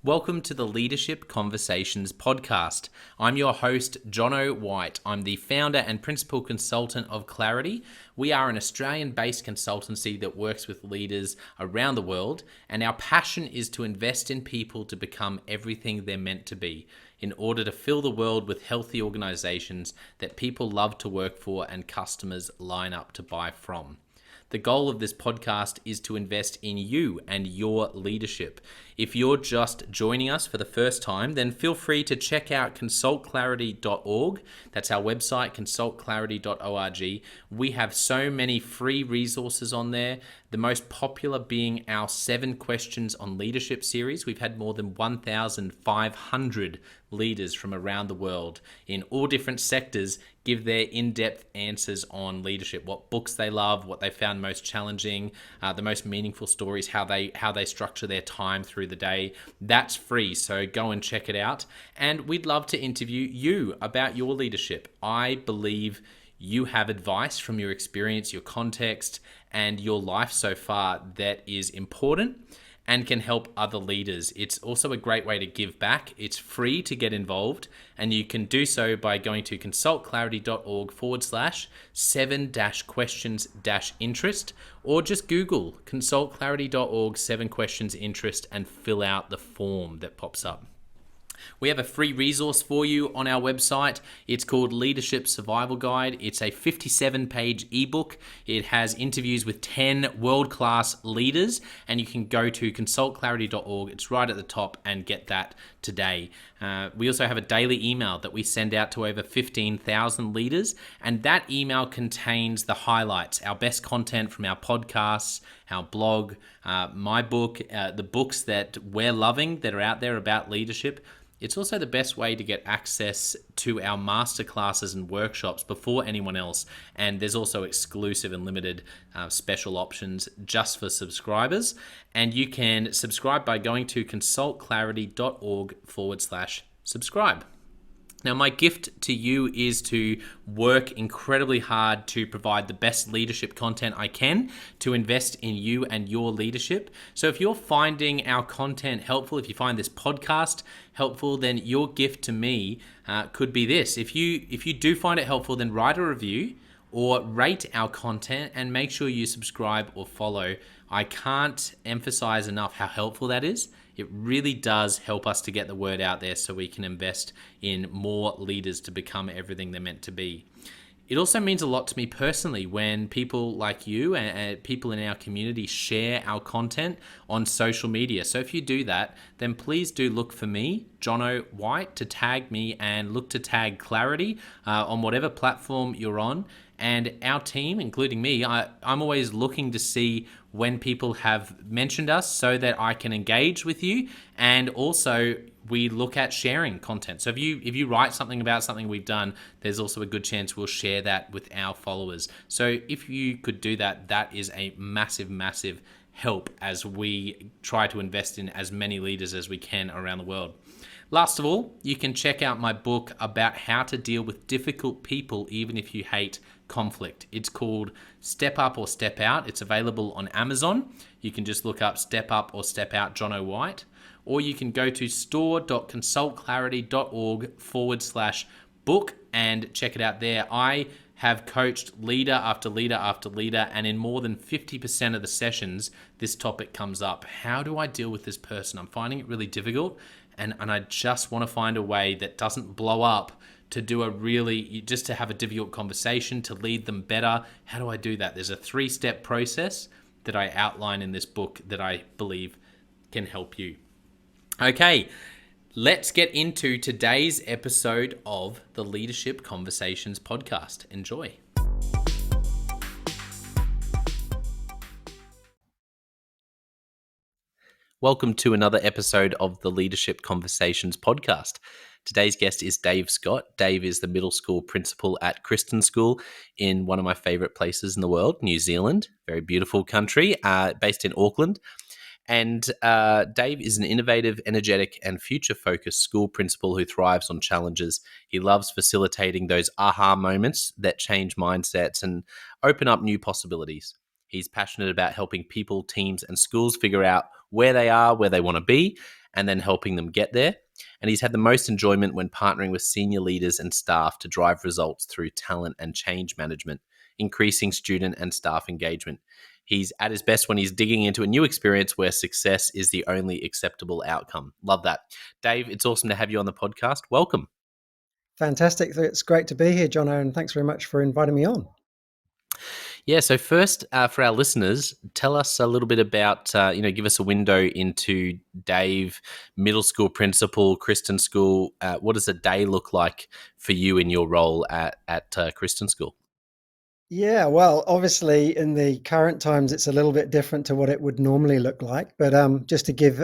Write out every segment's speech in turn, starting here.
Welcome to the Leadership Conversations podcast. I'm your host, Jonno White. I'm the founder and principal consultant of Clarity. We are an Australian-based consultancy that works with leaders around the world, and our passion is to invest in people to become everything they're meant to be in order to fill the world with healthy organizations that people love to work for and customers line up to buy from. The goal of this podcast is to invest in you and your leadership. If you're just joining us for the first time, then feel free to check out consultclarity.org. That's our website, consultclarity.org. We have so many free resources on there, the most popular being our 7 Questions on Leadership series. We've had more than 1,500 leaders from around the world in all different sectors give their in-depth answers on leadership, what books they love, what they found most challenging, the most meaningful stories, how they structure their time through the day. That's free, so go and check it out. And we'd love to interview you about your leadership. I believe you have advice from your experience, your context, and your life so far that is important and can help other leaders. It's also a great way to give back. It's free to get involved, and you can do so by going to consultclarity.org/7-questions-interest, or just Google consultclarity.org 7 questions interest and fill out the form that pops up. We have a free resource for you on our website. It's called Leadership Survival Guide. It's a 57-page ebook. It has interviews with 10 world-class leaders, and you can go to consultclarity.org. It's right at the top, and get that today. We also have a daily email that we send out to over 15,000 leaders, and that email contains the highlights, our best content from our podcasts, our blog, my book, the books that we're loving that are out there about leadership. It's also the best way to get access to our masterclasses and workshops before anyone else. And there's also exclusive and limited special options just for subscribers. And you can subscribe by going to consultclarity.org/subscribe. Now, my gift to you is to work incredibly hard to provide the best leadership content I can to invest in you and your leadership. So if you're finding our content helpful, if you find this podcast helpful, then your gift to me could be this. If you do find it helpful, then write a review or rate our content and make sure you subscribe or follow. I can't emphasize enough how helpful that is. It really does help us to get the word out there so we can invest in more leaders to become everything they're meant to be. It also means a lot to me personally when people like you and people in our community share our content on social media. So if you do that, then please do look for me, Jonno White, to tag me, and look to tag Clarity on whatever platform you're on. And our team, including me, I'm always looking to see when people have mentioned us so that I can engage with you. And also we look at sharing content. So if you write something about something we've done, there's also a good chance we'll share that with our followers. So if you could do that, that is a massive, massive help as we try to invest in as many leaders as we can around the world. Last of all, you can check out my book about how to deal with difficult people even if you hate conflict. It's called Step Up or Step Out. It's available on Amazon. You can just look up Step Up or Step Out Jonno White, or you can go to store.consultclarity.org/book and check it out there. I have coached leader after leader after leader, and in more than 50% of the sessions, this topic comes up. How do I deal with this person? I'm finding it really difficult, and I just want to find a way that doesn't blow up, to just to have a difficult conversation, to lead them better. How do I do that? There's a 3-step process that I outline in this book that I believe can help you. Okay, let's get into today's episode of the Leadership Conversations podcast. Enjoy. Welcome to another episode of the Leadership Conversations podcast. Today's guest is Dave Scott. Dave is the middle school principal at Kristin School in one of my favorite places in the world, New Zealand. Very beautiful country, based in Auckland. And Dave is an innovative, energetic, and future-focused school principal who thrives on challenges. He loves facilitating those aha moments that change mindsets and open up new possibilities. He's passionate about helping people, teams, and schools figure out where they are, where they want to be, and then helping them get there. And he's had the most enjoyment when partnering with senior leaders and staff to drive results through talent and change management, increasing student and staff engagement. He's at his best when he's digging into a new experience where success is the only acceptable outcome. Love that. Dave, it's awesome to have you on the podcast. Welcome. Fantastic. It's great to be here, Jonno, and thanks very much for inviting me on. Yeah, so first, for our listeners, tell us a little bit about, give us a window into Dave, middle school principal, Kristin School. What does a day look like for you in your role at Kristin School? Yeah, well, obviously in the current times, it's a little bit different to what it would normally look like. But just to give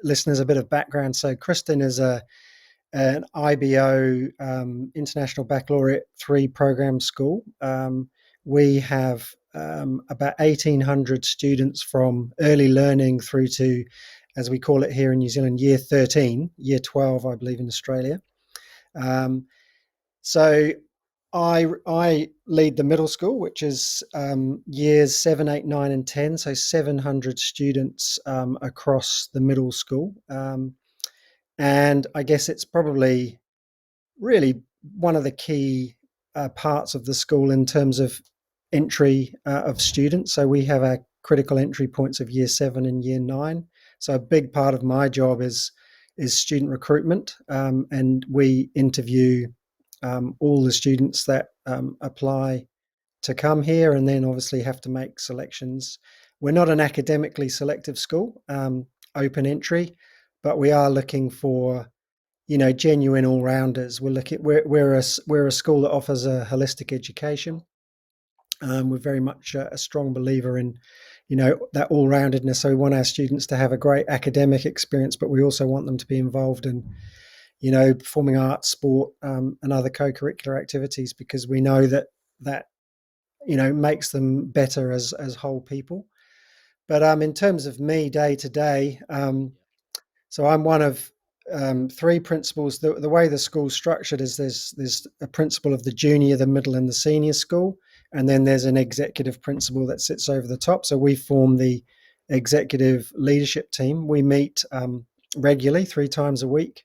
listeners a bit of background, so Kristin is an IBO, International Baccalaureate 3 program school. We have about 1,800 students from early learning through to, as we call it here in New Zealand, year 13, year 12, I believe, in Australia. So I lead the middle school, which is years 7, 8, 9, and 10. So 700 students across the middle school. And I guess it's probably really one of the key parts of the school in terms of entry of students. So we have our critical entry points of year 7 and year 9. So a big part of my job is student recruitment, and we interview all the students that apply to come here, and then obviously have to make selections. We're not an academically selective school, open entry, but we are looking for genuine all-rounders. We're a school that offers a holistic education. We're very much a strong believer in that all-roundedness. So we want our students to have a great academic experience, but we also want them to be involved in performing arts, sport, and other co-curricular activities, because we know that makes them better as whole people. But in terms of me day to day, so I'm one of 3 principals. The way the school's structured is there's a principal of the junior, the middle, and the senior school, and then there's an executive principal that sits over the top. So we form the executive leadership team. We meet regularly 3 times a week.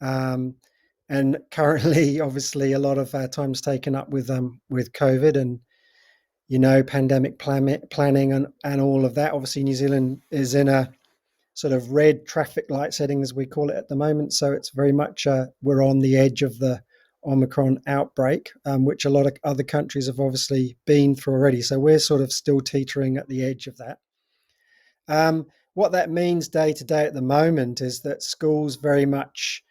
And currently, obviously, a lot of our time's taken up with COVID and pandemic planning and all of that. Obviously, New Zealand is in a sort of red traffic light setting, as we call it at the moment. So it's very much we're on the edge of the Omicron outbreak, which a lot of other countries have obviously been through already. So we're sort of still teetering at the edge of that. What that means day to day at the moment is that schools very much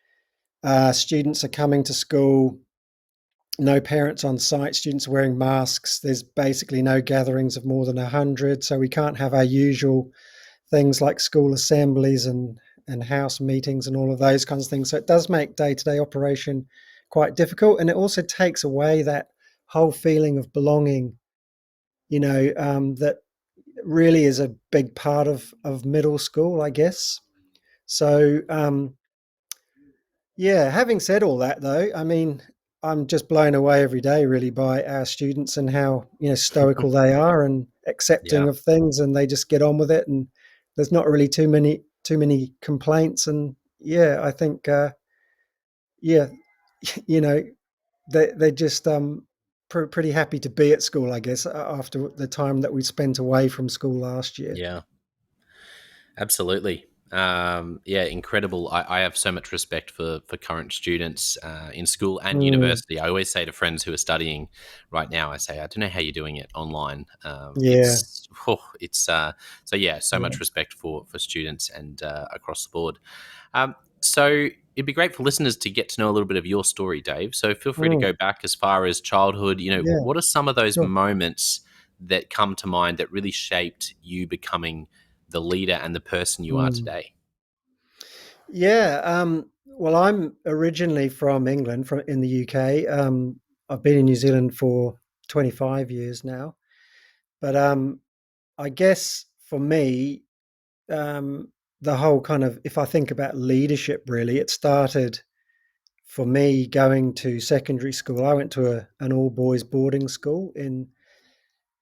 students are coming to school, no parents on site, students are wearing masks. There's basically no gatherings of more than 100. So we can't have our usual things like school assemblies and house meetings and all of those kinds of things. So it does make day-to-day operation quite difficult. And it also takes away that whole feeling of belonging, that really is a big part of middle school, I guess. So, yeah, having said all that, though, I mean, I'm just blown away every day, really, by our students and how stoical they are and accepting Yeah. of things, and they just get on with it. And there's not really too many complaints. And yeah, I think yeah, you know, they're just pretty happy to be at school, I guess, after the time that we spent away from school last year. Yeah. Absolutely. Yeah, incredible. I have so much respect for current students in school and Mm, university. I always say to friends who are studying right now, I say, I don't know how you're doing it online. yeah, So yeah, so yeah. much respect for students and across the board. So it'd be great for listeners to get to know a little bit of your story, Dave. So feel free to Mm, go back as far as childhood. yeah, What are some of those sure. moments that come to mind that really shaped you becoming the leader and the person you are Mm. today? Yeah, well, I'm originally from England, from in the UK. I've been in New Zealand for 25 years now, but I guess for me, um, the whole kind of, if I think about leadership, really, it started for me going to secondary school. I went to an all boys boarding school in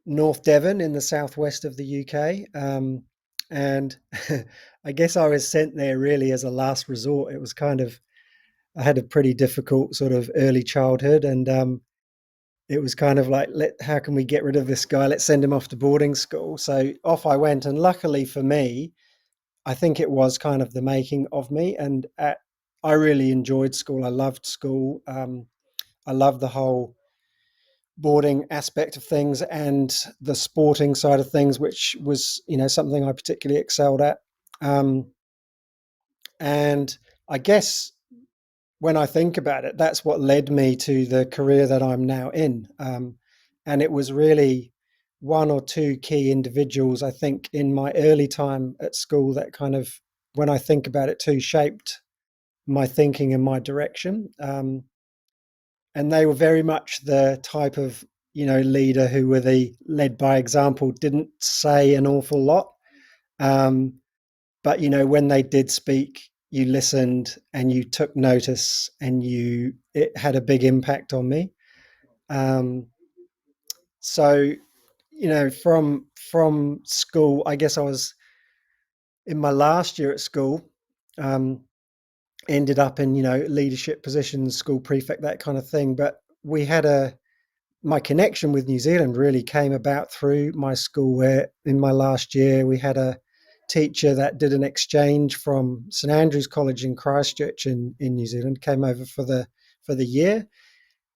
North Devon in the southwest of the UK, and I guess I was sent there really as a last resort. It was kind of, I had a pretty difficult sort of early childhood, and it was kind of like, how can we get rid of this guy? Let's send him off to boarding school. So off I went, and luckily for me, I think it was kind of the making of me. I really enjoyed school. I loved school. I loved the whole boarding aspect of things and the sporting side of things, which was, something I particularly excelled at. Um, and I guess when I think about it, that's what led me to the career that I'm now in. And it was really one or two key individuals, I think, in my early time at school that kind of, when I think about it too, shaped my thinking and my direction. And they were very much the type of, leader who were the led by example, didn't say an awful lot. Um, but when they did speak, you listened and you took notice, and it had a big impact on me. um, so from school, I guess I was in my last year at school, um, ended up in leadership positions, school prefect, that kind of thing. But we had my connection with New Zealand really came about through my school, where in my last year we had a teacher that did an exchange from St Andrew's College in Christchurch in New Zealand, came over for the year,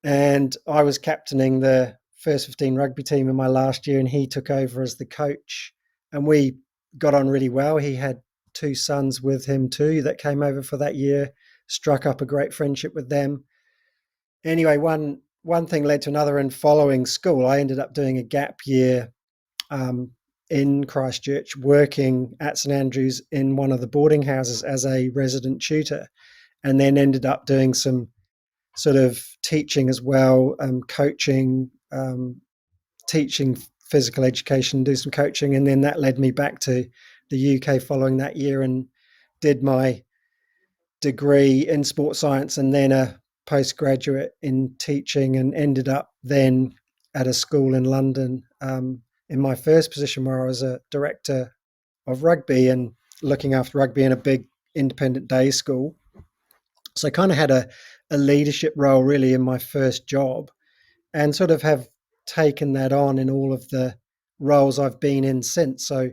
and I was captaining the first 15 rugby team in my last year, and he took over as the coach, and we got on really well. He had two sons with him too that came over for that year, struck up a great friendship with them. Anyway, one thing led to another, and following school, I ended up doing a gap year um, in Christchurch, working at St Andrews in one of the boarding houses as a resident tutor, and then ended up doing some sort of teaching as well, coaching, teaching physical education, do some coaching, and then that led me back to the UK following that year, and did my degree in sports science and then a postgraduate in teaching, and ended up then at a school in London, in my first position, where I was a director of rugby and looking after rugby in a big independent day school. So I kind of had a leadership role really in my first job, and sort of have taken that on in all of the roles I've been in since. So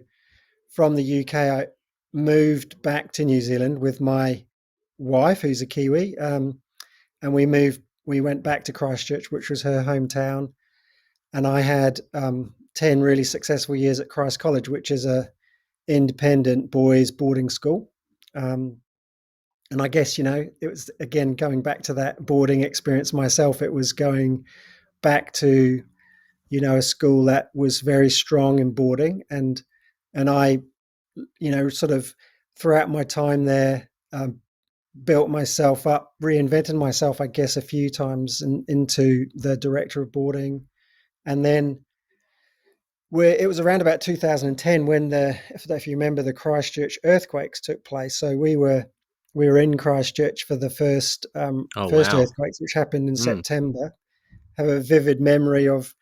from the UK, I moved back to New Zealand with my wife, who's a Kiwi, and we went back to Christchurch, which was her hometown. And I had 10 really successful years at Christ College, which is a independent boys boarding school. And I guess, it was, again, going back to that boarding experience myself, it was going back to, a school that was very strong in boarding. And I, sort of throughout my time there, built myself up, reinvented myself, I guess, a few times into the director of boarding. And then where it was around about 2010 when if you remember, the Christchurch earthquakes took place. So we were in Christchurch for the Oh, first wow. earthquakes, which happened in Mm. September. Have a vivid memory of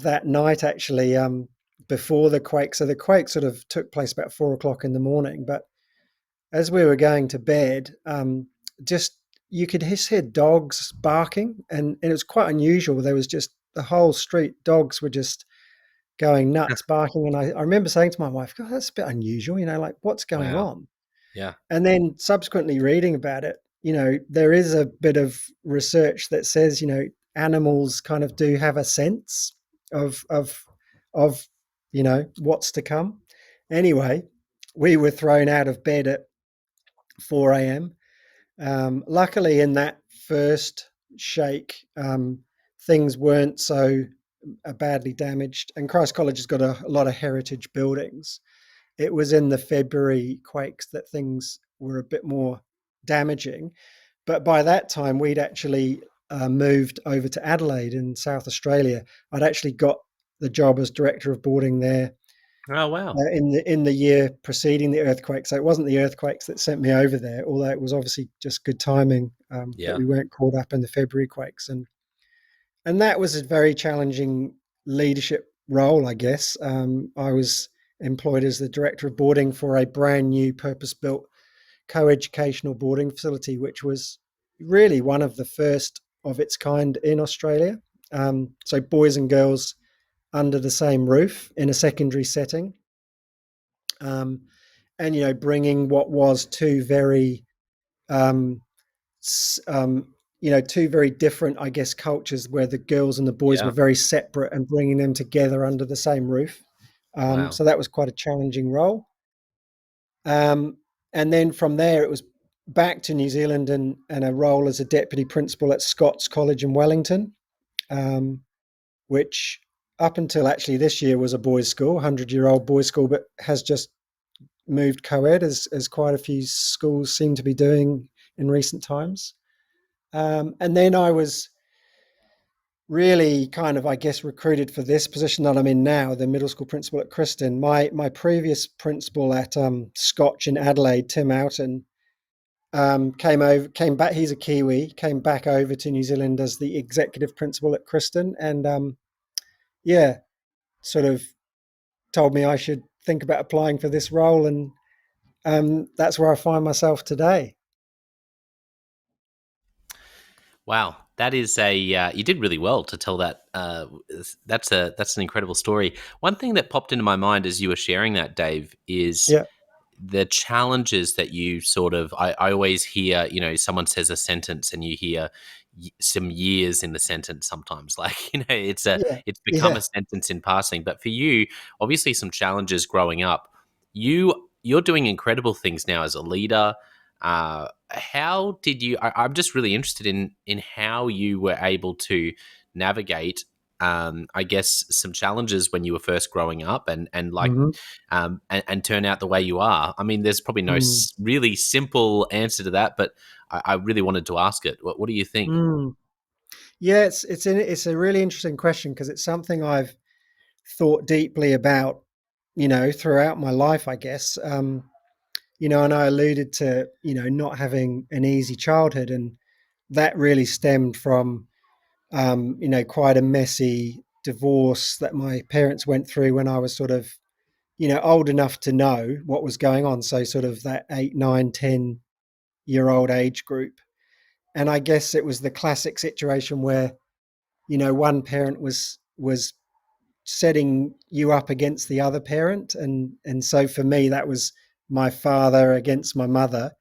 that night, actually, before the quake. So the quake sort of took place about 4 o'clock in the morning, but as we were going to bed, just you could just hear dogs barking, and it was quite unusual. There was just the whole street, dogs were just going nuts, barking. And I remember saying to my wife, God, that's a bit unusual, like, what's going Wow. on? Yeah. And then subsequently reading about it, there is a bit of research that says, animals kind of do have a sense of what's to come. Anyway, we were thrown out of bed at 4 a.m. Luckily, in that first shake, things weren't so badly damaged. And Christ College has got a lot of heritage buildings. It was in the February quakes that things were a bit more damaging. But by that time, we'd actually moved over to Adelaide in South Australia. I'd actually got the job as director of boarding there Oh, wow. in the year preceding the earthquake. So it wasn't the earthquakes that sent me over there, although it was obviously just good timing, that Yeah. we weren't caught up in the February quakes. And that was a very challenging leadership role, I guess. I was employed as the director of boarding for a brand new purpose-built co-educational boarding facility, which was really one of the first of its kind in Australia. So boys and girls under the same roof in a secondary setting, um, and bringing what was um, two very different, I guess, cultures where the girls and the boys were Yeah. very separate, and bringing them together under the same roof. Wow. So that was quite a challenging role. Um, and then from there, it was back to New Zealand and a role as a deputy principal at Scots College in Wellington, um, which up until actually this year was a boys' school, 100-year-old boys' school, but has just moved co-ed, as quite a few schools seem to be doing in recent times. And then I was really kind of, I guess, recruited for this position that I'm in now, the middle school principal at Kristin. My previous principal at Scotch in Adelaide, Tim Oughton, came back. He's a Kiwi. Came back over to New Zealand as the executive principal at Kristin, and yeah, sort of told me I should think about applying for this role, and that's where I find myself today. Wow, that is a you did really well to tell that. That's an incredible story. One thing that popped into my mind as you were sharing that, Dave, is Yeah. the challenges that you sort of. I always hear, someone says a sentence and you hear some years in the sentence sometimes. Like, Yeah. it's become Yeah. a sentence in passing. But for you, obviously, some challenges growing up. You're doing incredible things now as a leader. How did you? I'm just really interested in how you were able to navigate. I guess some challenges when you were first growing up, and like, Hmm. and turn out the way you are. I mean, there's probably no Mm. really simple answer to that, but I really wanted to ask it. What do you think? Mm. Yeah, it's a really interesting question because it's something I've thought deeply about, throughout my life, I guess. And I alluded to, not having an easy childhood, and that really stemmed from, quite a messy divorce that my parents went through when I was sort of, old enough to know what was going on. So sort of that 8, 9, 10-year old age group. And I guess it was the classic situation where, one parent was setting you up against the other parent, and so for me that was my father against my mother,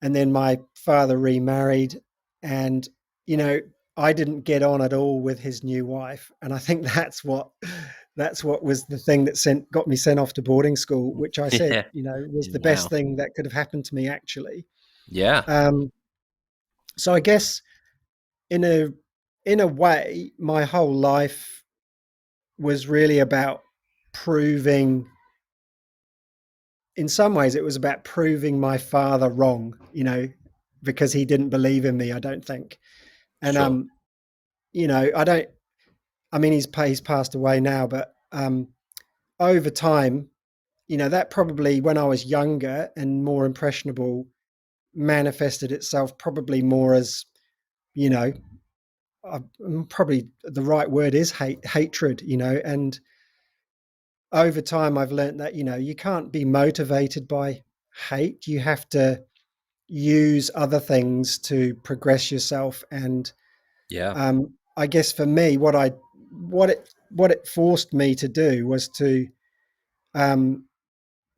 and then my father remarried, and you know I didn't get on at all with his new wife, and I think that's what was the thing that got me sent off to boarding school, which I said Yeah. was Yeah, the best wow. thing that could have happened to me, actually. Yeah. um, so I guess in a way my whole life was really about proving, in some ways it was about proving my father wrong, because he didn't believe in me, I don't think. And Sure. I don't, I mean, he's passed away now, but over time, that probably, when I was younger and more impressionable, manifested itself probably more as, you know probably the right word is hatred, and over time I've learned that you can't be motivated by hate. You have to use other things to progress yourself. And Yeah. I guess for me, what it forced me to do was to um,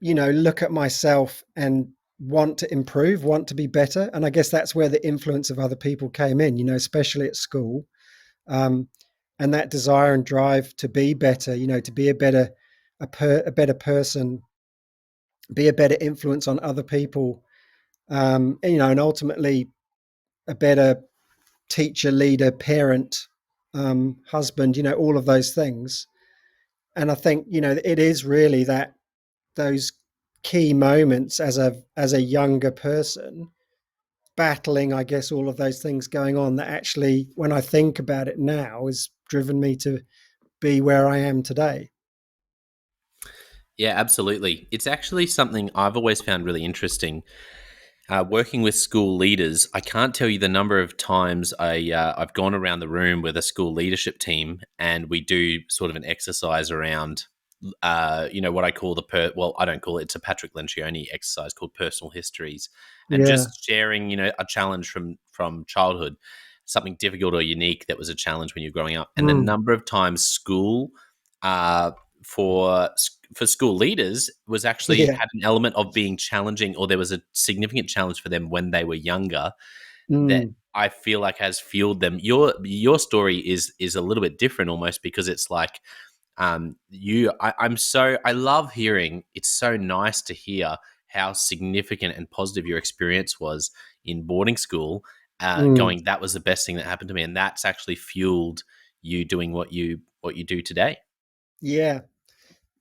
look at myself and want to improve, want to be better. And I guess that's where the influence of other people came in, especially at school. um, and that desire and drive to be better, to be a better person, be a better influence on other people, and ultimately a better teacher, leader, parent, husband, all of those things. And I think it is really that those key moments as a younger person, battling, I guess, all of those things going on, that actually, when I think about it now, has driven me to be where I am today. Yeah, absolutely. It's actually something I've always found really interesting. Working with school leaders, I can't tell you the number of times I've gone around the room with a school leadership team, and we do sort of an exercise around what I call I don't call it, it's a Patrick Lencioni exercise called personal histories, and Yeah. just sharing, a challenge from childhood, something difficult or unique that was a challenge when you're growing up, and the Mm. number of times school, uh, for for school leaders was actually Yeah. had an element of being challenging, or there was a significant challenge for them when they were younger that Mm. I feel like has fueled them. Your story is a little bit different almost, because it's like, I love hearing. It's so nice to hear how significant and positive your experience was in boarding school. Mm. Going, that was the best thing that happened to me, and that's actually fueled you doing what you do today. Yeah.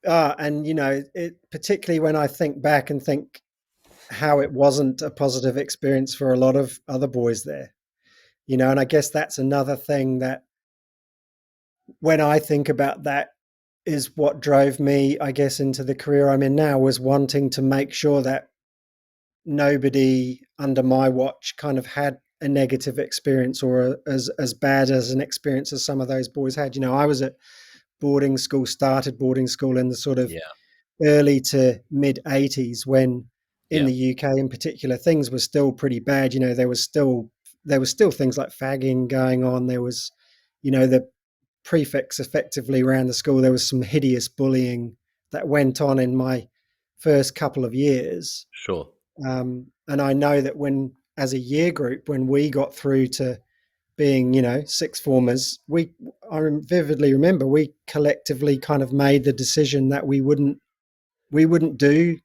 And it particularly when I think back and think how it wasn't a positive experience for a lot of other boys there. And I guess that's another thing that when I think about that is what drove me, I guess, into the career I'm in now, was wanting to make sure that nobody under my watch kind of had a negative experience or as bad as an experience as some of those boys had. I was at started boarding school in the sort of Yeah, early to mid 80s, when in yeah, the UK in particular things were still pretty bad. There was still things like fagging going on. There was, the prefects effectively ran the school. There was some hideous bullying that went on in my first couple of years. sure, And I know that as a year group, when we got through to being, sixth formers, vividly remember we collectively kind of made the decision that we wouldn't do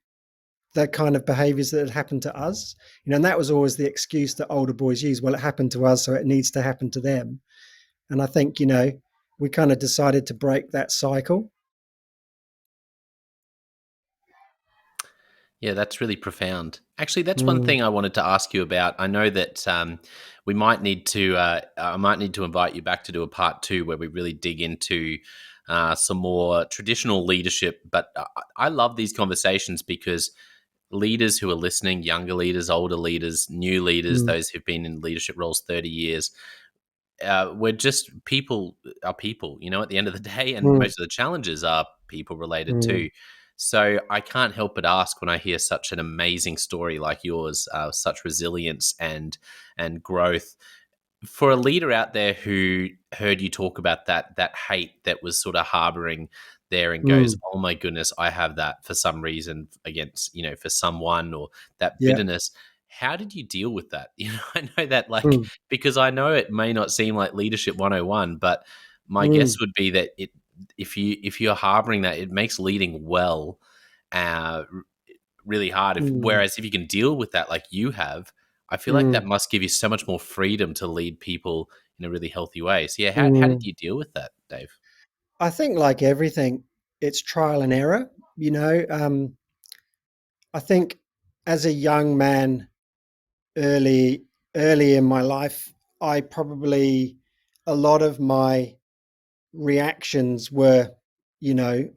the kind of behaviors that had happened to us. And that was always the excuse that older boys use. Well, it happened to us, so it needs to happen to them. And I think, we kind of decided to break that cycle. yeah. That's really profound. Actually, that's one Mm. thing I wanted to ask you about. I know that we might need to. I might need to invite you back to do a part two where we really dig into some more traditional leadership. But I love these conversations because leaders who are listening, younger leaders, older leaders, new leaders, Mm. those who've been in leadership roles 30 years, we're just people are people, at the end of the day, and Mm. most of the challenges are people related Mm. too. So I can't help but ask, when I hear such an amazing story like yours, such resilience and growth, for a leader out there who heard you talk about that hate that was sort of harboring there and goes, Mm. oh my goodness, I have that for some reason against, for someone, or that Yeah. bitterness. How did you deal with that? I know that, like, Mm. because I know it may not seem like leadership 101, but my guess Mm. would be that if you're harboring that, it makes leading well uh, really hard. Mm. Whereas if you can deal with that like you have, I feel like that Mm. must give you so much more freedom to lead people in a really healthy way. So yeah, how did Mm. you deal with that, Dave? I think, like everything, it's trial and error. I think as a young man, early early in my life, I probably a lot of my reactions were, you know,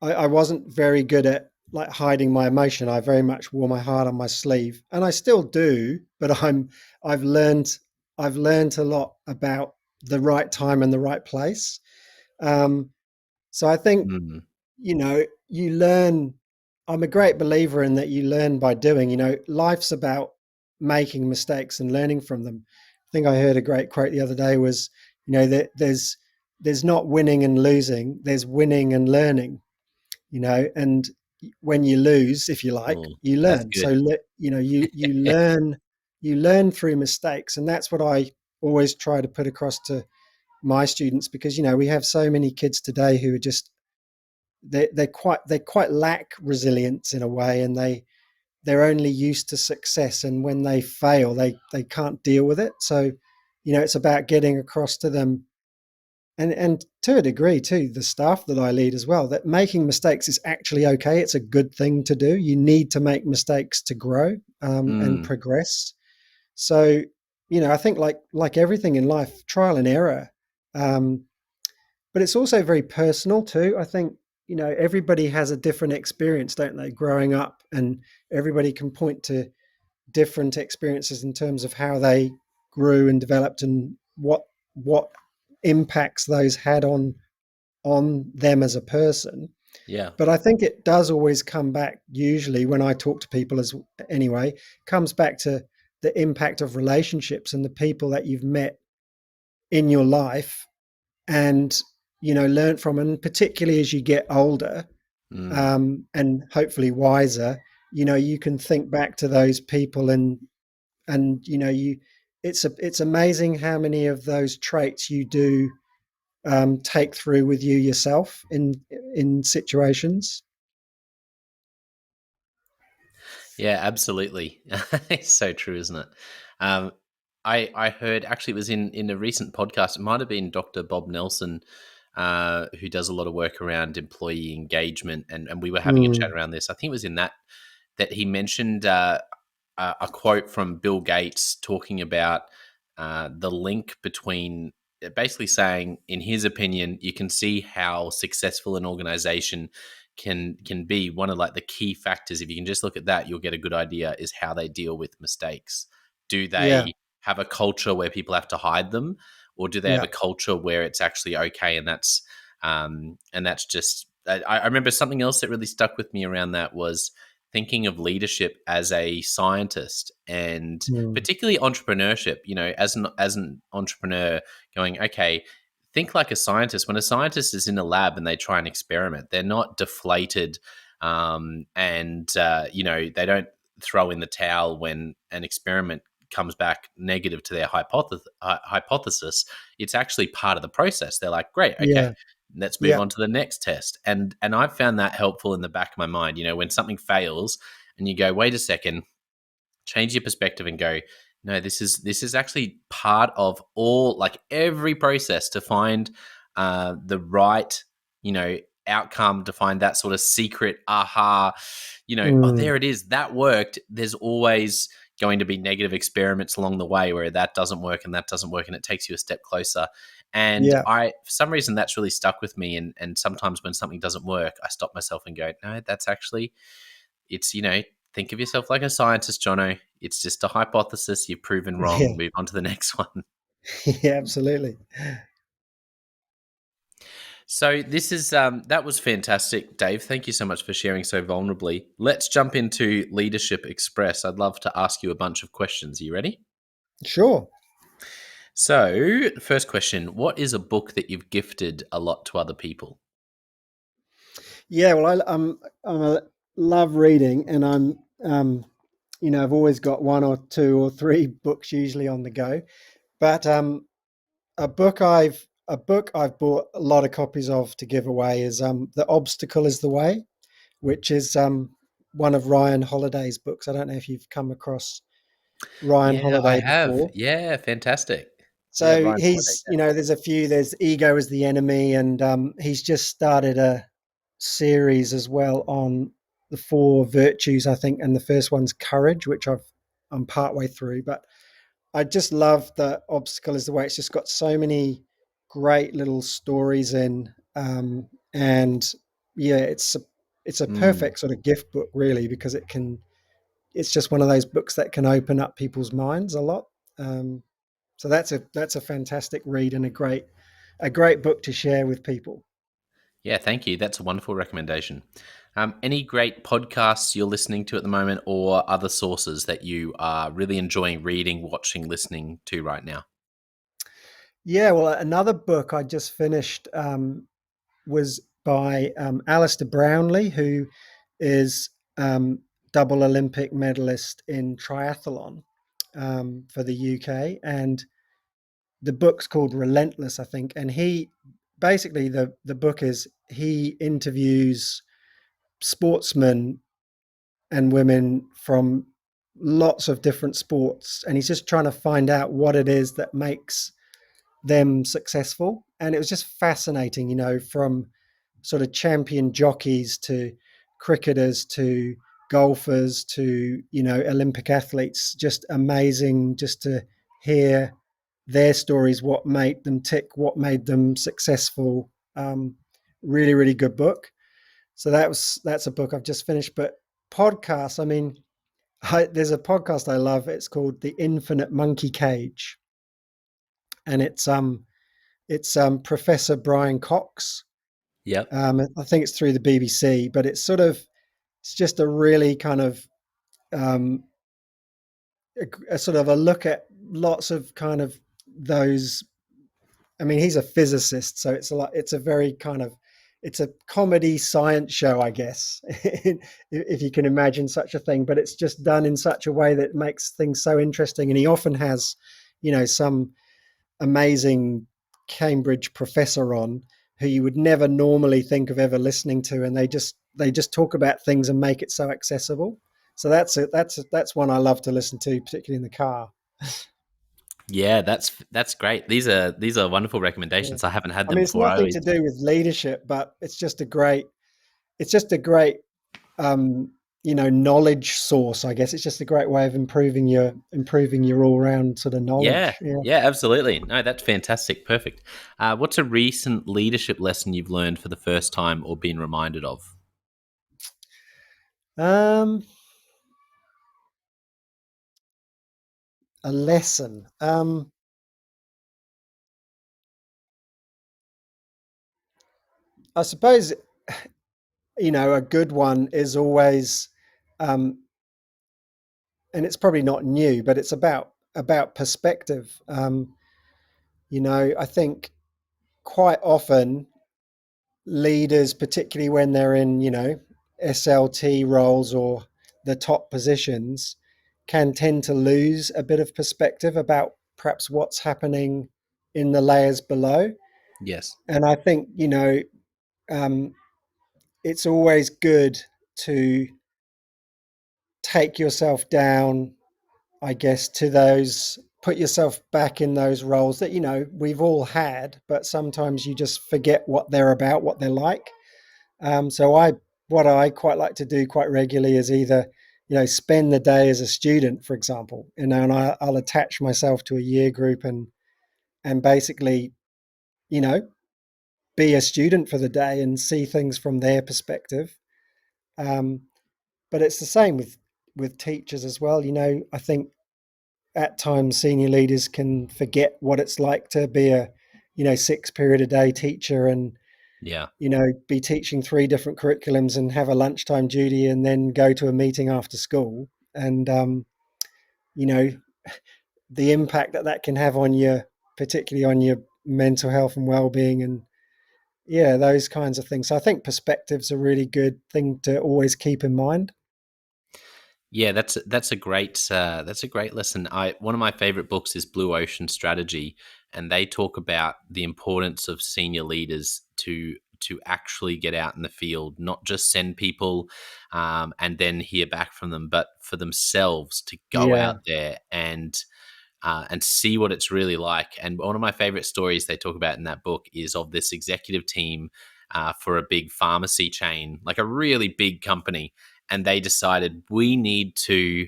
I wasn't very good at like hiding my emotion. I very much wore my heart on my sleeve, and I still do. But I've learned I've learned a lot about the right time and the right place. Um, so I think, Mm, you learn. I'm a great believer in that you learn by doing. Life's about making mistakes and learning from them. I think I heard a great quote the other day was, that there's not winning and losing, there's winning and learning. And when you lose, if you like, mm, you that's learn. So good. you learn through mistakes, and that's what I always try to put across to my students, because we have so many kids today who are just they quite lack resilience in a way, and they're only used to success, and when they fail they can't deal with it. So it's about getting across to them, and to a degree too, the staff that I lead as well, that making mistakes is actually okay. It's a good thing to do. You need to make mistakes to grow, and Mm, progress. So I think, like everything in life, trial and error. um, but it's also very personal too. I think, everybody has a different experience, don't they, growing up, and everybody can point to different experiences in terms of how they grew and developed, and what impacts those had on on them as a person. Yeah. But I think it does always come back, usually when I talk to people as anyway, comes back to the impact of relationships and the people that you've met in your life and, learn from. And particularly as you get older, Mm. and hopefully wiser, you can think back to those people and it's amazing how many of those traits you do take through with you yourself in situations. Yeah, absolutely. It's so true, isn't it? Um, I heard actually it was in a recent podcast. It might have been Dr. Bob Nelson, who does a lot of work around employee engagement, and we were having a chat Mm, around this. I think it was in that he mentioned a quote from Bill Gates talking about the link between basically saying, in his opinion, you can see how successful an organization can be. One of like the key factors, if you can just look at that, you'll get a good idea, is how they deal with mistakes. Do yeah, they have a culture where people have to hide them, or do they have yeah, a culture where it's actually okay, and that's just I remember something else that really stuck with me around that was thinking of leadership as a scientist, and mm, particularly entrepreneurship, as an entrepreneur, going, okay, think like a scientist. When a scientist is in a lab and they try and experiment, they're not deflated, and they don't throw in the towel when an experiment comes back negative to their hypothesis. It's actually part of the process. They're like, great, okay, yeah, let's move yeah, on to the next test. And I've found that helpful in the back of my mind. When something fails and you go, wait a second, change your perspective and go, no, this is actually part of all, like, every process to find the right, you know outcome, to find that sort of secret aha, oh, mm, there it is, that worked. There's always going to be negative experiments along the way where that doesn't work and that doesn't work, and it takes you a step closer. And yeah, for some reason, that's really stuck with me. And sometimes when something doesn't work, I stop myself and go, no, that's actually, it's, think of yourself like a scientist, Jono. It's just a hypothesis. You've proven yeah, wrong. Move on to the next one. yeah, absolutely. So this is that was fantastic, Dave. Thank you so much for sharing so vulnerably. Let's jump into Leadership Express. I'd love to ask you a bunch of questions. Are you ready? Sure. So, first question: what is a book that you've gifted a lot to other people? Yeah, well, I'm a love reading, and I've always got one or two or three books usually on the go. But a book I've bought a lot of copies of to give away is The Obstacle is the Way, which is one of Ryan Holiday's books. I don't know if you've come across Ryan Yeah, I Holiday have. before. Yeah, fantastic. Yeah, So Ryan Holiday. he's, there's Ego as the Enemy, and he's just started a series as well on the four virtues, I think, and the first one's courage, which I'm partway through. But I just love The Obstacle is the Way. It's just got so many great little stories in, and yeah, it's a Mm. perfect sort of gift book, really, because it's just one of those books that can open up people's minds a lot. Um, so that's a fantastic read and a great book to share with people. Yeah, thank you. That's a wonderful recommendation. Any great podcasts you're listening to at the moment, or other sources that you are really enjoying reading, watching, listening to right now? Yeah, well, another book I just finished was by Alistair Brownlee, who is double Olympic medalist in triathlon for the UK, and the book's called Relentless, I think. And he basically the book is he interviews sportsmen and women from lots of different sports, and he's just trying to find out what it is that makes them successful. And it was just fascinating, from sort of champion jockeys to cricketers to golfers to Olympic athletes. Just amazing just to hear their stories, what made them tick, what made them successful. Really, really good book. So that's a book I've just finished. But podcasts, I mean, there's a podcast I love. It's called The Infinite Monkey Cage, and it's Professor Brian Cox, Yep. I think it's through the BBC, but it's just a really kind of um, a sort of a look at lots of kind of those. I mean, he's a physicist, so it's a very kind of it's a comedy science show, I guess, if you can imagine such a thing. But it's just done in such a way that makes things so interesting. And he often has, some amazing Cambridge professor on who you would never normally think of ever listening to, and they just talk about things and make it so accessible. So that's one I love to listen to, particularly in the car. Yeah, that's great. These are wonderful Yeah. recommendations. I haven't had I them mean, it's before. I nothing to always do with leadership, but it's just a great um, knowledge source. I guess it's just a great way of improving your all round sort of Yeah, knowledge. Yeah. yeah, absolutely. No, that's fantastic. Perfect. What's a recent leadership lesson you've learned for the first time or been reminded of? Um, a lesson. I suppose a good one is always, um, and it's probably not new, but it's about perspective. I think quite often leaders, particularly when they're in, SLT roles or the top positions, can tend to lose a bit of perspective about perhaps what's happening in the layers below. Yes. And I think, um, it's always good to take yourself down, I guess, put yourself back in those roles that, we've all had, but sometimes you just forget what they're about, what they're like. So what I quite like to do quite regularly is either, spend the day as a student, for example, and I'll attach myself to a year group and basically, you know, be a student for the day and see things from their perspective. Um, but it's the same with teachers as well. I think at times senior leaders can forget what it's like to be a, 6 period a day teacher and Yeah. be teaching three different curriculums and have a lunchtime duty and then go to a meeting after school. And, you know, the impact that can have on you, particularly on your mental health and well-being and yeah, those kinds of things. So I think perspective's a really good thing to always keep in mind. Yeah, that's a great lesson. I One of my favorite books is Blue Ocean Strategy, and they talk about the importance of senior leaders to actually get out in the field, not just send people and then hear back from them, but for themselves to go out Yeah. there and see what it's really like. And one of my favorite stories they talk about in that book is of this executive team for a big pharmacy chain, like a really big company, and they decided we need to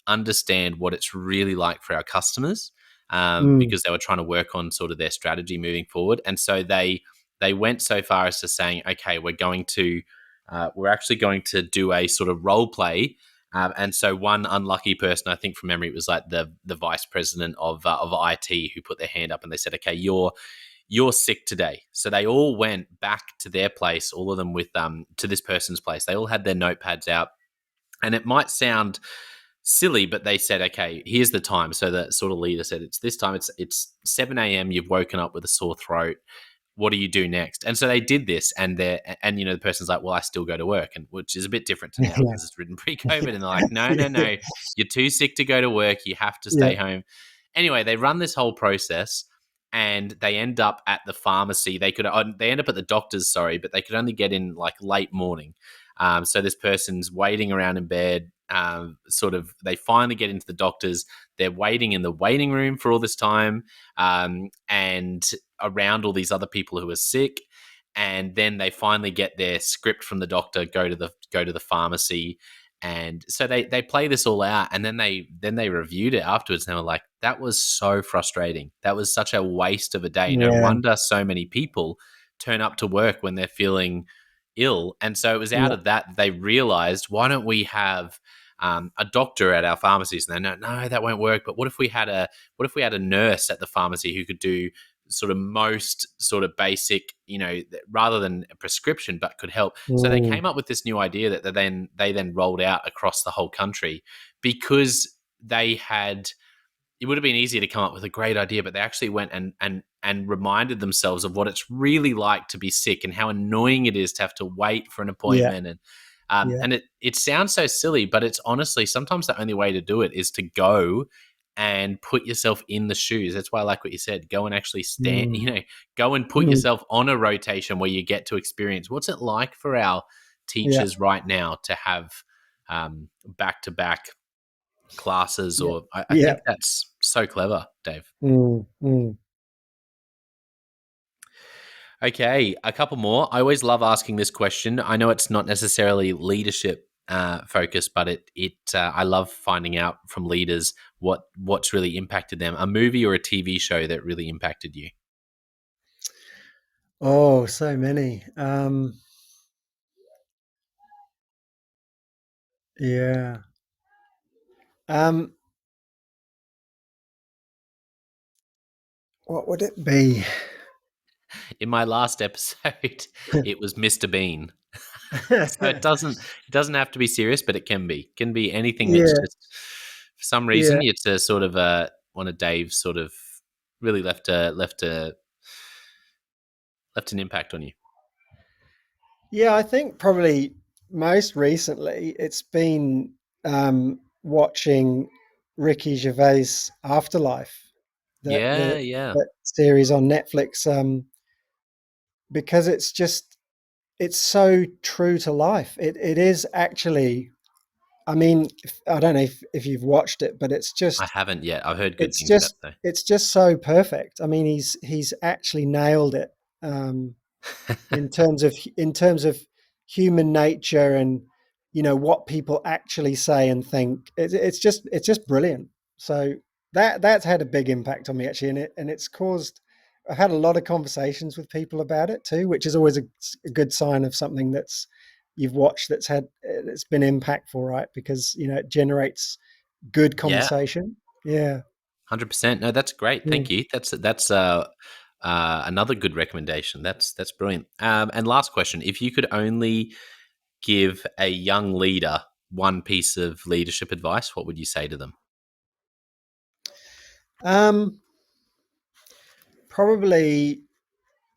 understand what it's really like for our customers, Mm. because they were trying to work on sort of their strategy moving forward. And so they went so far as to saying, okay, we're actually going to do a sort of role play. And so one unlucky person, I think from memory, it was like the vice president of IT, who put their hand up and they said, okay, you're sick today. So they all went back to their place, all of them with to this person's place. They all had their notepads out, and it might sound silly, but they said, okay, here's the time. So the sort of leader said, it's this time. It's 7 a.m. You've woken up with a sore throat. What do you do next? And so they did this, and the person's like, well, I still go to work, and which is a bit different to now Yeah. because it's written pre-COVID. And they're like, no, no, no, you're too sick to go to work. You have to Yeah. stay home. Anyway, they run this whole process, and they end up at the pharmacy. They end up at the doctor's, sorry, but they could only get in like late morning. So this person's waiting around in bed. They finally get into the doctor's. They're waiting in the waiting room for all this time, and around all these other people who are sick. And then they finally get their script from the doctor. Go to the pharmacy, and so they play this all out, and then they reviewed it afterwards, and they were like, "That was so frustrating. That was such a waste of a day. No Yeah. wonder so many people turn up to work when they're feeling ill." And so it was out Yeah. of that they realized, why don't we have a doctor at our pharmacies? And they know, no, that won't work. But what if we had a nurse at the pharmacy who could do sort of most sort of basic, rather than a prescription, but could help. So they Mm, came up with this new idea that they then rolled out across the whole country because they had it would have been easier to come up with a great idea, but they actually went and reminded themselves of what it's really like to be sick and how annoying it is to have to wait for an yeah, appointment. yeah. And it sounds so silly, but it's honestly sometimes the only way to do it is to go and put yourself in the shoes. That's why I like what you said. Go and actually stand, Mm, go and put mm, yourself on a rotation where you get to experience what's it like for our yeah, teachers right now to have back to back classes. yeah, Or I yeah. think that's so clever, Dave. Mm, mm. Okay, a couple more. I always love asking this question. I know it's not necessarily leadership focused, but I love finding out from leaders what's really impacted them. A movie or a TV show that really impacted you. Oh, so many. Yeah. Um, what would it be? In my last episode, it was Mr. Bean. So it doesn't have to be serious, but it can be. It can be anything that's Yeah, just for some reason yeah, it's a sort of one of Dave's sort of really left an impact on you. yeah. I think probably most recently it's been watching Ricky Gervais' Afterlife, that Yeah, the yeah. that series on Netflix, because it's so true to life. It is actually. I mean, I don't know if you've watched it, but I haven't yet. I've heard good it's things about just it it's just so perfect. I mean, he's actually nailed it. Um, though. in terms of human nature and what people actually say and think. It's just brilliant. So that's had a big impact on me actually, and it's caused. I've had a lot of conversations with people about it too, which is always a good sign of something that's you've watched that's been impactful, right? Because it generates good Yeah, conversation. Yeah. 100%. No, that's great. Mm. Thank you. That's another good recommendation. That's brilliant. And last question: if you could only give a young leader one piece of leadership advice, what would you say to them? Um, Probably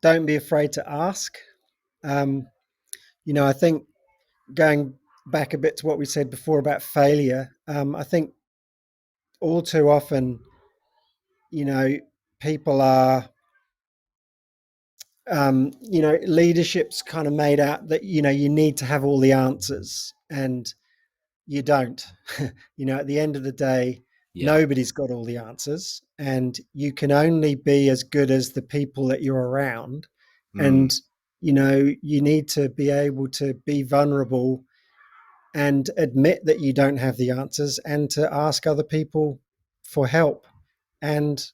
don't be afraid to ask. Um, I think going back a bit to what we said before about failure, I think all too often, you know, people are, leadership's kind of made out that, you need to have all the answers and you don't. At the end of the day, Yeah. nobody's got all the answers and you can only be as good as the people that you're around. Mm, And, you need to be able to be vulnerable and admit that you don't have the answers and to ask other people for help and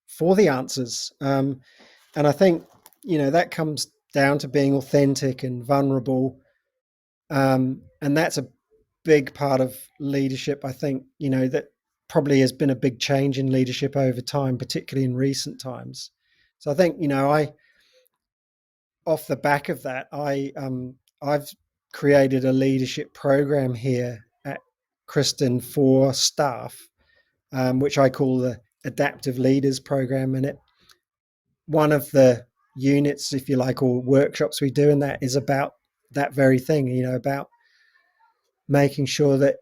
for the answers. And I think, that comes down to being authentic and vulnerable. And that's a big part of leadership. I think, that probably has been a big change in leadership over time, particularly in recent times. So I think, off the back of that, I've created a leadership program here at Kristin for staff, which I call the Adaptive Leaders Program. And one of the units, if you like, or workshops we do in that is about that very thing. About making sure that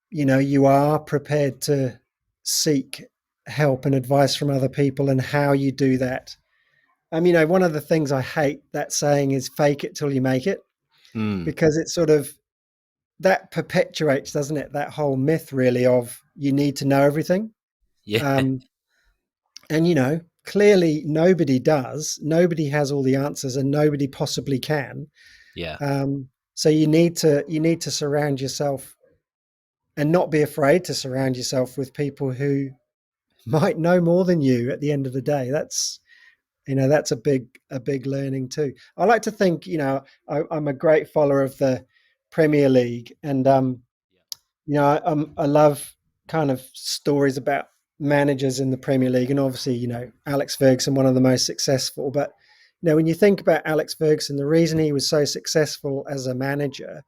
you are prepared to seek help and advice from other people, and how you do that. One of the things I hate that saying is "fake it till you make it," mm, because it's sort of that perpetuates, doesn't it, that whole myth really of you need to know everything. yeah. um, and clearly nobody does, nobody has all the answers and nobody possibly can. Yeah. So you need to surround yourself and not be afraid to surround yourself with people who might know more than you at the end of the day. That's a big learning too. I like to think, I'm a great follower of the Premier League, and I love kind of stories about managers in the Premier League, and obviously, Alex Ferguson, one of the most successful. But when you think about Alex Ferguson, the reason he was so successful as a manager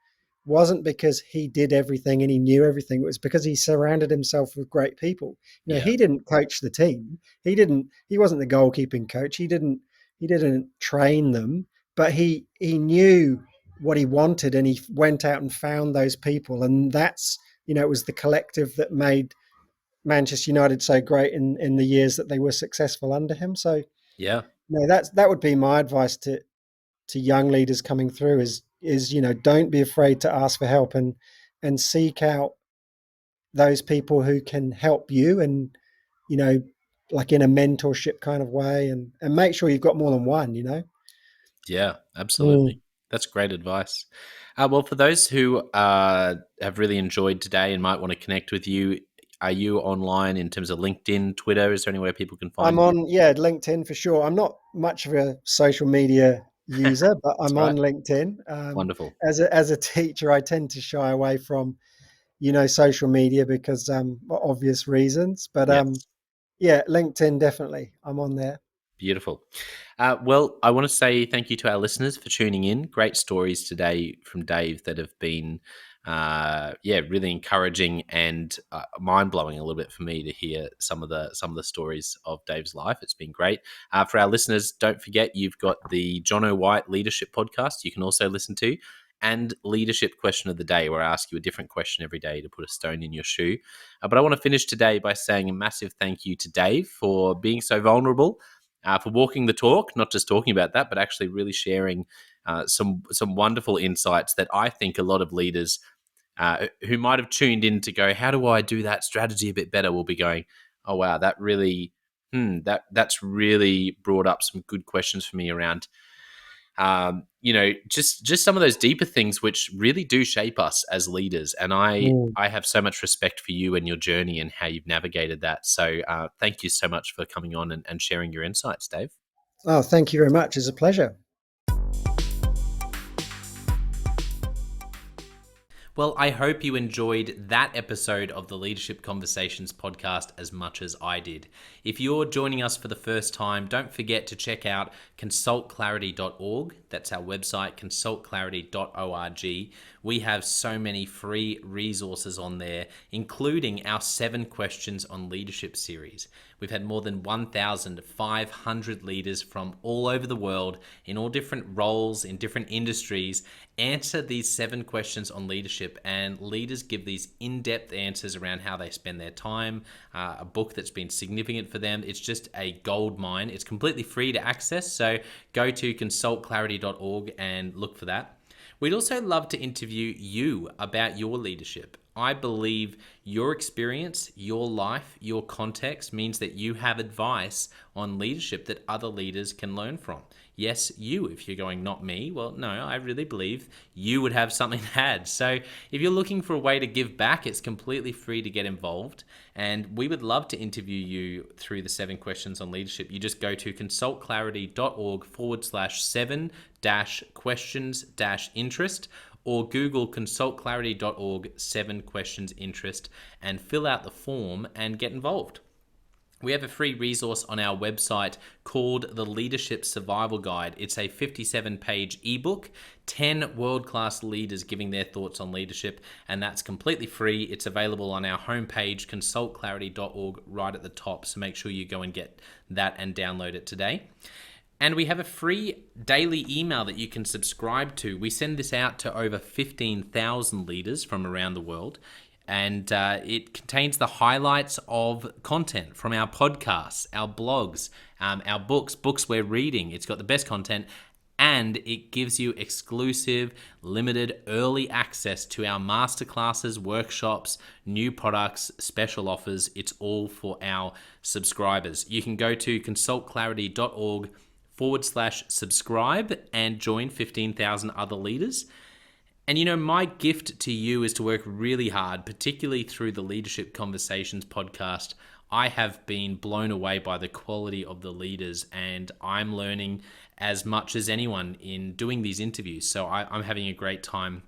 wasn't because he did everything and he knew everything. It was because he surrounded himself with great people. Yeah. He didn't coach the team. He wasn't the goalkeeping coach. He didn't train them, but he knew what he wanted, and he went out and found those people. And that's, it was the collective that made Manchester United so great in the years that they were successful under him. So Yeah. that would be my advice to young leaders coming through is don't be afraid to ask for help, and seek out those people who can help you, and you know like in a mentorship kind of way, and make sure you've got more than one. Yeah, Mm. absolutely. That's great advice. Well, for those who have really enjoyed today and might want to connect with you, are you online in terms of LinkedIn, Twitter? Is there anywhere people can I'm find you? on, yeah, LinkedIn for sure. I'm not much of a social media user, but That's I'm right. on LinkedIn. Wonderful. As a teacher, I tend to shy away from social media because for obvious reasons. But Yes. yeah, LinkedIn definitely. I'm on there. Beautiful. Well, I want to say thank you to our listeners for tuning in. Great stories today from Dave that have been, really encouraging and mind blowing a little bit for me to hear some of the stories of Dave's life. It's been great. For our listeners, don't forget you've got the Jonno White Leadership Podcast. You can also listen to. And leadership question of the day, where I ask you a different question every day to put a stone in your shoe. But I want to finish today by saying a massive thank you to Dave for being so vulnerable, for walking the talk, not just talking about that, but actually really sharing some wonderful insights that I think a lot of leaders who might have tuned in to go, how do I do that strategy a bit better, will be going, oh wow, that really, that's really brought up some good questions for me around, just some of those deeper things which really do shape us as leaders. And Mm. I have so much respect for you and your journey and how you've navigated that. So thank you so much for coming on and sharing your insights, Dave. Oh, thank you very much. It's a pleasure. Well, I hope you enjoyed that episode of the Leadership Conversations podcast as much as I did. If you're joining us for the first time, don't forget to check out consultclarity.org. That's our website, consultclarity.org. We have so many free resources on there, including our 7 Questions on Leadership series. We've had more than 1,500 leaders from all over the world in all different roles, in different industries, answer these 7 questions on leadership, and leaders give these in-depth answers around how they spend their time, a book that's been significant for them. It's just a gold mine. It's completely free to access, so go to consultclarity.org and look for that. We'd also love to interview you about your leadership. I believe your experience, your life, your context means that you have advice on leadership that other leaders can learn from. Yes, you, if you're going, not me, well, no, I really believe you would have something to add. So if you're looking for a way to give back, it's completely free to get involved. And we would love to interview you through the 7 Questions on Leadership. You just go to consultclarity.org/7-questions-interest, or Google consultclarity.org 7 questions interest and fill out the form and get involved. We have a free resource on our website called the Leadership Survival Guide. It's a 57-page ebook, 10 world-class leaders giving their thoughts on leadership, and that's completely free. It's available on our homepage, consultclarity.org, right at the top, so make sure you go and get that and download it today. And we have a free daily email that you can subscribe to. We send this out to over 15,000 leaders from around the world. And it contains the highlights of content from our podcasts, our blogs, our books we're reading. It's got the best content, and it gives you exclusive, limited, early access to our masterclasses, workshops, new products, special offers. It's all for our subscribers. You can go to consultclarity.org/subscribe and join 15,000 other leaders. And my gift to you is to work really hard, particularly through the Leadership Conversations podcast. I have been blown away by the quality of the leaders, and I'm learning as much as anyone in doing these interviews. So I'm having a great time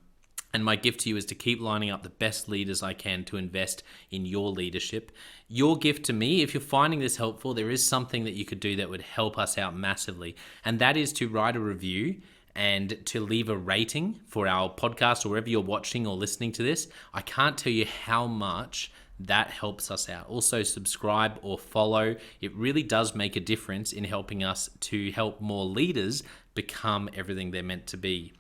And my gift to you is to keep lining up the best leaders I can to invest in your leadership. Your gift to me, if you're finding this helpful, there is something that you could do that would help us out massively. And that is to write a review and to leave a rating for our podcast or wherever you're watching or listening to this. I can't tell you how much that helps us out. Also, subscribe or follow. It really does make a difference in helping us to help more leaders become everything they're meant to be.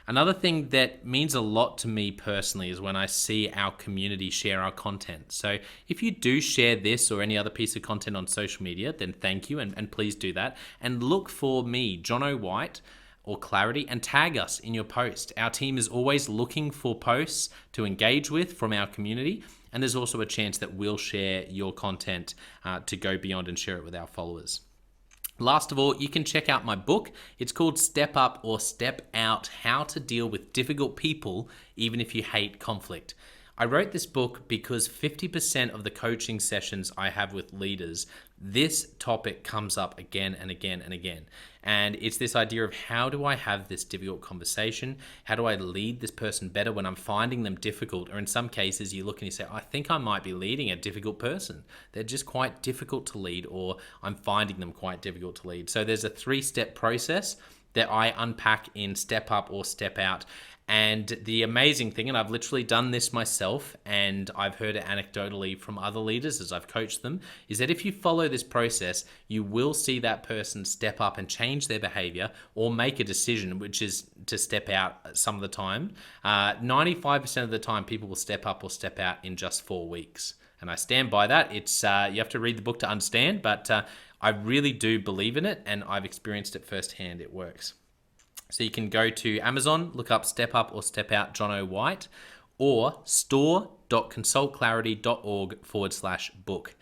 Another thing that means a lot to me personally is when I see our community share our content. So if you do share this or any other piece of content on social media, then thank you, and please do that. And look for me, Jonno White, or Clarity, and tag us in your post. Our team is always looking for posts to engage with from our community, and there's also a chance that we'll share your content to go beyond and share it with our followers. Last of all, you can check out my book. It's called Step Up or Step Out: How to Deal with Difficult People Even If You Hate Conflict. I wrote this book because 50% of the coaching sessions I have with leaders, this topic comes up again and again and again. And it's this idea of, how do I have this difficult conversation? How do I lead this person better when I'm finding them difficult? Or in some cases, you look and you say, I think I might be leading a difficult person. They're just quite difficult to lead, or I'm finding them quite difficult to lead. So there's a 3-step process that I unpack in Step Up or Step Out. And the amazing thing, and I've literally done this myself, and I've heard it anecdotally from other leaders as I've coached them, is that if you follow this process, you will see that person step up and change their behavior or make a decision, which is to step out some of the time. 95% of the time, people will step up or step out in just 4 weeks. And I stand by that. It's you have to read the book to understand, but I really do believe in it, and I've experienced it firsthand. It works. So you can go to Amazon, look up Step Up or Step Out Jonno White, or store.consultclarity.org/book.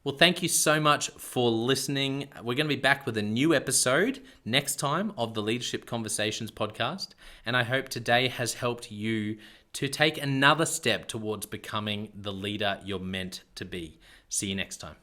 Well, thank you so much for listening. We're going to be back with a new episode next time of the Leadership Conversations podcast. And I hope today has helped you to take another step towards becoming the leader you're meant to be. See you next time.